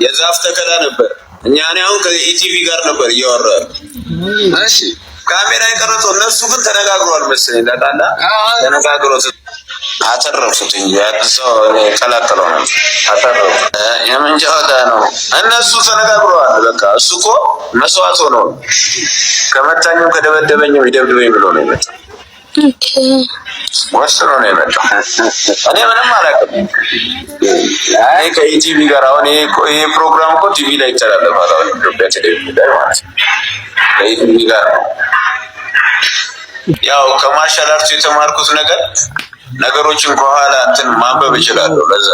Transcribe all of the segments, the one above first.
የዛፍ ተከላ ነበር። እኔ አሁን ከኢቲቪ ጋር ነበር እያወራሁ። እሺ ካሜራ የቀረጸው እነሱ ግን ተነጋግሯል መሰለኝ። ለቃላ ተነጋግሮት አተረፉት እንጂ ያጥሰው ከላከለው ነው አተረፉ። የምንጃታ ነው እነሱ ተነጋግሯል። በቃ እሱ እኮ መስዋዕት ሆኖ ከመታኝም ከደበደበኝም ይደብድበኝ ብሎ ነው የመጣው። ኦኬ ወስኖ ነው የመጣው። እኔ ምንም አላውቅም። አይ ከኢቲቪ ጋር አሁን ይሄ ፕሮግራም እኮ ቲቪ ላይ ይተላለፋል። አሁን ኢትዮጵያ ቴሌቪዥን ላይ ማለት ነው። ከኢቲቪ ጋር ያው ከማርሻል አርት የተማርኩት ነገሮችን ከኋላ እንትን ማንበብ እችላለሁ። ለዛ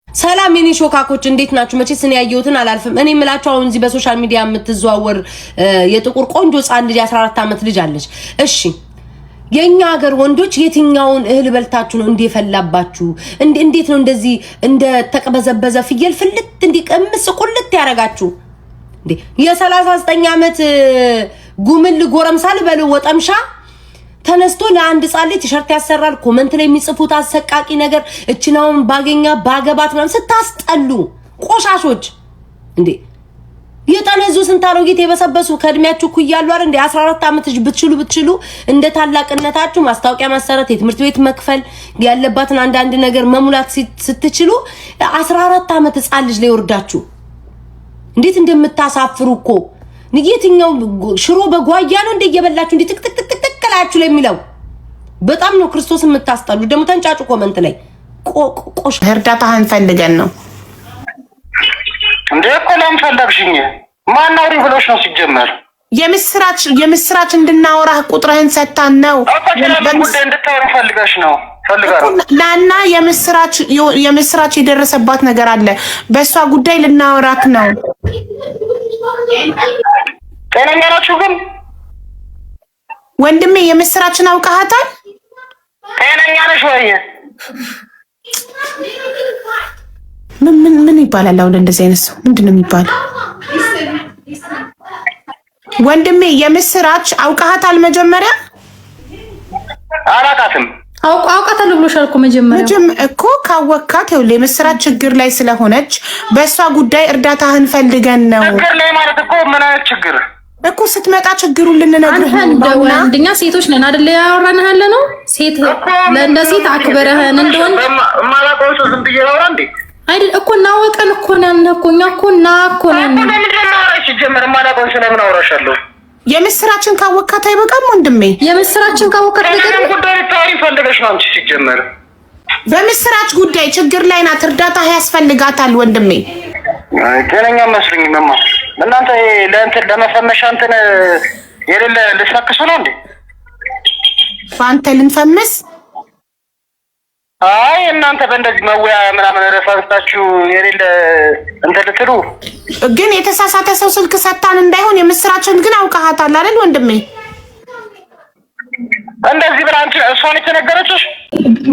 ሰላም የኔ ሾካኮች እንዴት ናችሁ? መቼስ እኔ ያየሁትን አላልፍም። እኔ የምላችሁ አሁን እዚህ በሶሻል ሚዲያ የምትዘዋወር የጥቁር ቆንጆ ህጻን ልጅ 14 ዓመት ልጅ አለች። እሺ የኛ ሀገር ወንዶች የትኛውን እህል በልታችሁ ነው እንደፈላባችሁ? እንዴት ነው እንደዚህ እንደ ተቀበዘበዘ ፍየል ፍልት እንዲቀምስ ቁልት ያረጋችሁ እንዴ? የ39 ዓመት ጉምል ጎረምሳ ልበል ወጠምሻ ተነስቶ ለአንድ ህጻን ልጅ ቲሸርት ያሰራል። ኮሜንት ላይ የሚጽፉት አሰቃቂ ነገር እችናውን ባገኛ ባገባት ምናምን ስታስጠሉ ቆሻሾች እንዴ! የጠነዙ ስንት አሮጊት የበሰበሱ ከእድሜያችሁ ኩያሉ አይደል እንዴ? 14 ዓመት ልጅ ብትችሉ እንደ ታላቅነታችሁ ማስታወቂያ ማሰራት፣ የትምህርት ቤት መክፈል ያለባትን አንዳንድ ነገር መሙላት ስትችሉ 14 ዓመት ህጻን ልጅ ላይ ወርዳችሁ እንዴት እንደምታሳፍሩ እኮ የትኛው ሽሮ በጓያ ነው እንደ እየበላችሁ እንዴ ትክክላችሁ ለሚለው በጣም ነው ክርስቶስ የምታስጠሉ። ደግሞ ተንጫጩ ኮሜንት ላይ ቆሽ እርዳታህን ፈልገን ነው እንዴ እኮ ለምን ፈለግሽኝ? ማን አውሪ ብሎሽ ነው ሲጀመር? የምስራች እንድናወራህ ቁጥርህን ሰጣን ነው። ጉዳይ እንድታወሪ ፈልጋሽ ነው ላና የምስራች የደረሰባት ነገር አለ። በእሷ ጉዳይ ልናወራክ ነው። ጤነኛ ናችሁ ግን? ወንድሜ የምስራችን አውቃሃታል? ጤነኛ ነሽ ወይ? ምን ይባላል አሁን እንደዚህ አይነት ሰው ምንድነው የሚባለው? ወንድሜ የምስራች አውቃሃታል? መጀመሪያ አላውቃትም። አውቃታለሁ ብሎሻል እኮ መጀመሪያ እኮ ካወካት ይኸውልህ የምስራች ችግር ላይ ስለሆነች በእሷ ጉዳይ እርዳታህን ፈልገን ነው። ችግር ላይ ማለት እኮ ምን አይነት ችግር እኮ ስትመጣ ችግሩን ልንነግርህ ነው። አንደኛ ሴቶች ነን አይደል? ያወራንህ ያለ ነው። ሴት ለእንደ ሴት አክብረህን እንደሆነ ማላቆይ ሰው ዝም ብዬ ላውራ እንዴ? አይደል እኮ እናወቀን እኮ ነን እኮ እኛ እኮ እኮ ነን። ምንድነው አውራሽ ጀመር? ማላቆይ ስለምን አውራሻለሁ? የምስራችን ካወካት አይበቃም ወንድሜ? የምስራችን ካወካት ነገር ጉዳይ ታሪ ፈልገሽ ነው አንቺ ሲጀመር። በምስራች ጉዳይ ችግር ላይ ናት፣ እርዳታ ያስፈልጋታል ወንድሜ። ጤነኛ መስልኝማ እናንተ ለእንትን ለመፈመሻ እንትን የሌለ ልትነክሱ ነው እንዴ? ፋንተ ልንፈምስ? አይ እናንተ በእንደዚህ መወያ ምናምን ረፋታችሁ የሌለ እንትን ልትሉ ግን የተሳሳተ ሰው ስልክ ሰጣን እንዳይሆን የምስራችን ግን አውቃሃታል አይደል ወንድሜ? እንደዚህ ብላ አንቺ እሷን የተነገረችሽ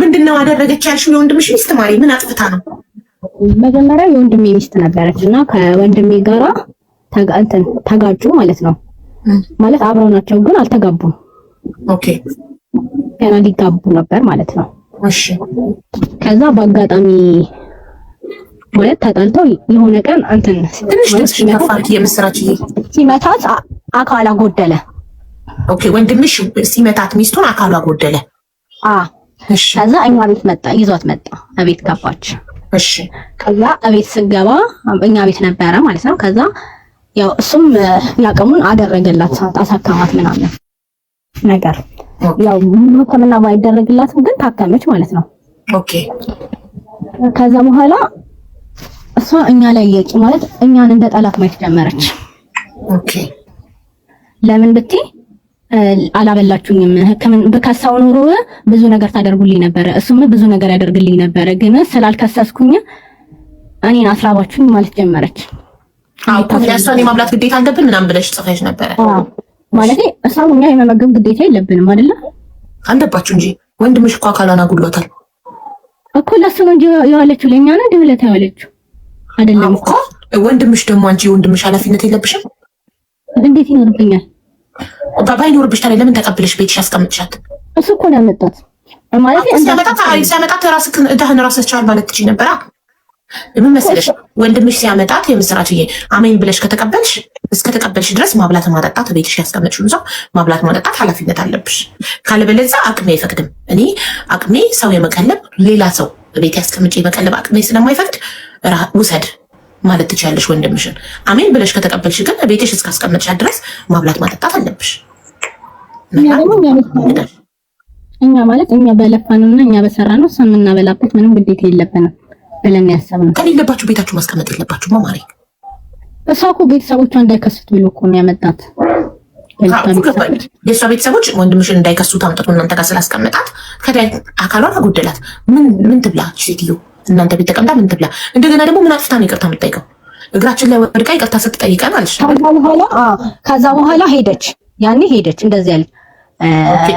ምንድነው አደረገች ያልሽው? የወንድምሽ ሚስት ማሪ ምን አጥፍታ ነው? መጀመሪያ የወንድሜ ሚስት ነበረች እና ከወንድሜ ጋራ ተጋጩ ማለት ነው። ማለት አብረው ናቸው ግን አልተጋቡም። ኦኬ ገና ሊጋቡ ነበር ማለት ነው። እሺ ከዛ በአጋጣሚ ማለት ተጣልተው የሆነ ቀን እንትን ትንሽ ሲመታት የምስራች ሲመታት አካላ ጎደለ። ኦኬ ወንድምሽ ሲመታት ሚስቱን አካላ ጎደለ። እሺ ከዛ እኛ ቤት መጣ፣ ይዟት መጣ፣ ቤት ገባች። እሺ ከዛ ቤት ስገባ እኛ ቤት ነበረ ማለት ነው። ከዛ ያው እሱም ያቀሙን አደረገላት፣ አሳከማት ምናምን ነገር ያው ሕክምና ባይደረግላትም ግን ታከመች ማለት ነው። ኦኬ ከዛ በኋላ እሷ እኛ ላይ የቂ ማለት እኛን እንደ ጠላት ማየት ጀመረች። ኦኬ ለምን ብትይ አላበላችሁኝም፣ ሕክምና በከሳው ኑሮ ብዙ ነገር ታደርጉልኝ ነበረ፣ እሱም ብዙ ነገር ያደርግልኝ ነበረ፣ ግን ስላልከሰስኩኝ እኔን አስራባችሁኝ ማለት ጀመረች። አው ኮሚያሳኒ ማብላት ግዴታ አለብን ምናምን ብለሽ ጽፈሽ ነበረ ማለት እሷም እኛ የመመገብ ግዴታ የለብንም አይደለ? አለባችሁ እንጂ ወንድምሽ እኮ አካላና ጉድሎታል እኮ ለሱ ነው እንጂ ያለችው ለኛ ነው እንደውለት ያለችው አይደለም እኮ። ወንድምሽ ደግሞ አንቺ ወንድምሽ ኃላፊነት የለብሽም? እንዴት ይኖርብኛል? ባይኖርብሽ ታዲያ ለምን ተቀብለሽ ቤትሽ አስቀምጥሻት? እሱ እኮ ነው ያመጣት ማለት ሲያመጣት ራስህ እዳህን ራስህ ቻል ማለት ትችይ ነበራ። ምን መሰለሽ ወንድምሽ ሲያመጣት የምስራችዬ አሜን ብለሽ ከተቀበልሽ እስከተቀበልሽ ድረስ ማብላት ማጠጣት ቤትሽ ያስቀመጥሽውን ሰው ማብላት ማጠጣት ኃላፊነት አለብሽ። ካለበለዚያ አቅሜ አይፈቅድም። እኔ አቅሜ ሰው የመቀለብ ሌላ ሰው ቤት ያስቀምጬ የመቀለብ አቅሜ ስለማይፈቅድ ውሰድ ማለት ትችያለሽ ወንድምሽን። አሜን ብለሽ ከተቀበልሽ ግን ቤትሽ እስካስቀመጥሻት ድረስ ማብላት ማጠጣት አለብሽ። እኛ ማለት እኛ በለፋንና እኛ በሰራነው እሷን የምናበላበት ምንም ግዴታ የለብንም ብለን ያሰብነው። ከሌለባችሁ ቤታችሁ ማስቀመጥ የለባችሁ ማማሬ። እሷ እኮ ቤተሰቦቿ እንዳይከሱት ብሎ እኮ ነው ያመጣት። የእሷ ቤተሰቦች ወንድምሽን እንዳይከሱት አምጥቶ እናንተ ጋር ስላስቀመጣት ከላይ አካሏን አጎደላት። ምን ትብላ ሴትዮ? እናንተ ቤት ተቀምጣ ምን ትብላ? እንደገና ደግሞ ምን አጥፍታ ነው ይቅርታ የምትጠይቀው? እግራችን ላይ ወድቃ ይቅርታ ስትጠይቀን አለሽ። ከዛ በኋላ ሄደች፣ ያኔ ሄደች እንደዚህ ያለ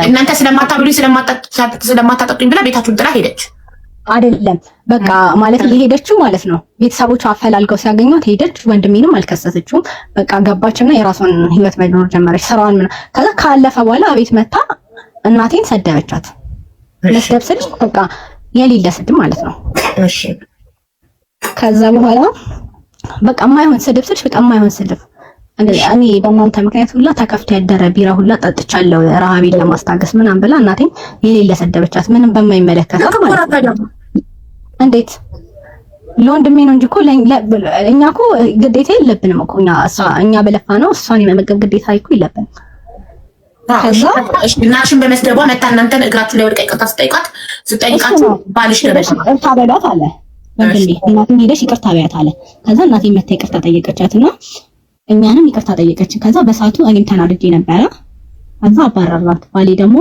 እናንተ ስለማታብሉኝ ስለማታጠጡኝ ብላ ቤታችሁን ጥላ ሄደች። አይደለም በቃ ማለት እየሄደችው ማለት ነው። ቤተሰቦቿ አፈላልገው ሲያገኟት ሄደች። ወንድሜንም አልከሰሰችውም። በቃ ገባችና የራሷን ህይወት መኖር ጀመረች። ስራዋን ከዛ ካለፈ በኋላ ቤት መታ እናቴን ሰደበቻት። መስደብ ስልሽ በቃ የሌለ ስድብ ማለት ነው። እሺ ከዛ በኋላ በቃ የማይሆን ስድብ ስልሽ በቃ የማይሆን ስድብ እኔ በእናንተ ምክንያት ሁላ ተከፍቶ ያደረ ቢራ ሁላ ጠጥቻለሁ ረሃቤን ለማስታገስ ምናምን ብላ እናቴን የሌለ ሰደበቻት። ምንም በማይመለከታት ማለት ነው። እንዴት ለወንድሜ ነው እንጂ እኮ እኛ እኮ ግዴታ የለብንም እኮ እኛ በለፋ ነው እሷን የመመገብ ግዴታ እኮ የለብንም። ከዛ እናትሽን በመስደቧ መታ እናንተን እግራችሁ ላይ ወድቃ ይቅርታ ስጠይቃችሁ ባልሽ ደበሽ ይቅርታ በሏት አለ ወንድሜ። እናቴን ሄደሽ ይቅርታ በያት አለ። ከዛ እናቴን መታ ይቅርታ ጠየቀቻትና እኛንም ይቅርታ ጠየቀችን። ከዛ በሰዓቱ እኔም ተናድጄ ነበረ። ከዛ አባረራት። ባሌ ደግሞ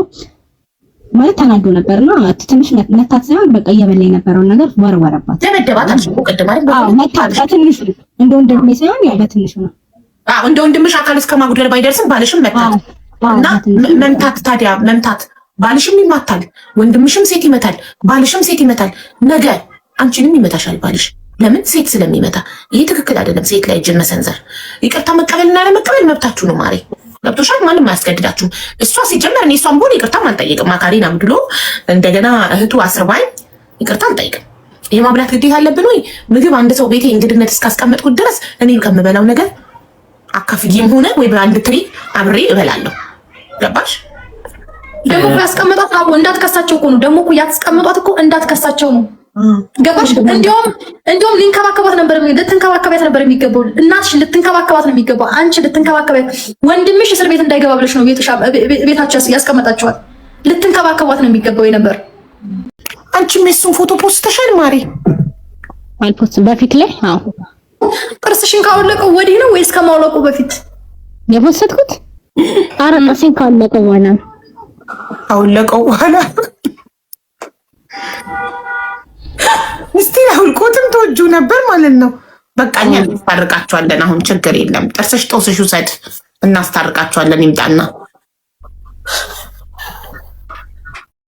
ማለት ተናዶ ነበርና ትንሽ መታት ሳይሆን በቃ እየበላ የነበረውን ነገር ወረወረባት። ደበደባት አልሽው ቅድም አይደል? መታት በትንሹ እንደ ወንድሜ ሳይሆን ያው በትንሹ ነው። እንደ ወንድምሽ አካል እስከ ማጉደል ባይደርስም ባልሽም መታት እና መምታት ታዲያ መምታት ባልሽም ይማታል፣ ወንድምሽም ሴት ይመታል፣ ባልሽም ሴት ይመታል። ነገ አንቺንም ይመታሻል ባልሽ። ለምን? ሴት ስለሚመታ። ይሄ ትክክል አይደለም። ሴት ላይ እጅን መሰንዘር። ይቅርታ መቀበልና ለመቀበል መብታችሁ ነው ማሬ። ገብቶሻል? ማንም አያስገድዳችሁም። እሷ ሲጀመር እኔ እሷን ብሆን ይቅርታም አልጠይቅም። አካሌን አምድሎ እንደገና እህቱ አስርባኝ ይቅርታ አልጠይቅም። ይሄ ማብላት ግዴታ አለብን ወይ? ምግብ አንድ ሰው ቤቴ እንግድነት እስካስቀመጥኩት ድረስ እኔ ከምበላው ነገር አካፍዬም ሆነ ወይ በአንድ ትሪ አብሬ እበላለሁ። ገባሽ? ደግሞ ያስቀመጧት አቦ እንዳትከሳቸው እኮ ነው። ደግሞ እኮ ያስቀመጧት እኮ እንዳትከሳቸው ነው። ገባሽ? እንዲያውም ሊንከባከባት ነበር፣ ልትንከባከባት ነበር የሚገባው። እናትሽ ልትንከባከባት ነው የሚገባው። አንቺ ልትንከባከባት፣ ወንድምሽ እስር ቤት እንዳይገባ ብለሽ ነው ቤታቸው ያስቀመጣቸዋት። ልትንከባከባት ነው የሚገባው ነበር። አንቺም የሱን ፎቶ ፖስተሻል ማሪ? አልፖስት በፊት ላይ ጥርስሽን ካወለቀው ወዲህ ነው ወይስ ከማውለቁ በፊት የፖስትኩት? ኧረ እናቴን ካወለቀው በኋላ አውለቀው በኋላ እስቲ አውልቆትም ተወጁ ነበር ማለት ነው። በቃ እኛ እናስታርቃቸዋለን። አሁን ችግር የለም። ጥርስሽ ጦስሽ ውሰድ፣ እናስታርቃቸዋለን። ይምጣና